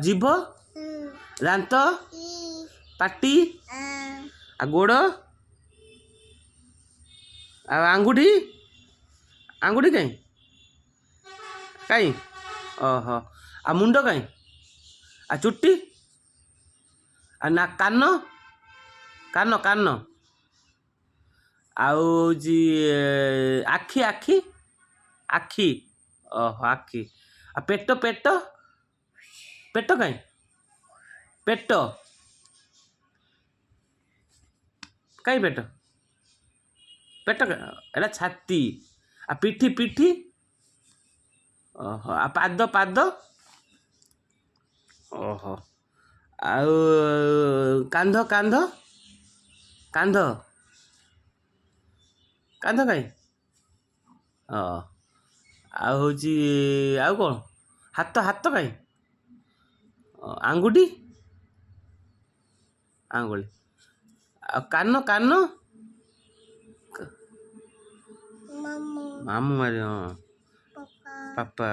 जीभ दांत पाटी गोड़ आंगुठी आंगुठी कहीं कहीं ओहो आ मुंड कहीं आ चुट्टी ना कान कान कान आउ जी आखि आखि आखि ओहो आखि आ पेट पेट पेट कहीं पेट कहीं पेट पेट एटा छाती आ पिठी पिठी ओहो आ पाद पाद ओहो आउ कांध कांध कांध कांध कहीं आउ हूँ आउ कौन हाथ हाथ कहीं आंगुठी आंगुली आ कान कान मामू मारे हाँ पापा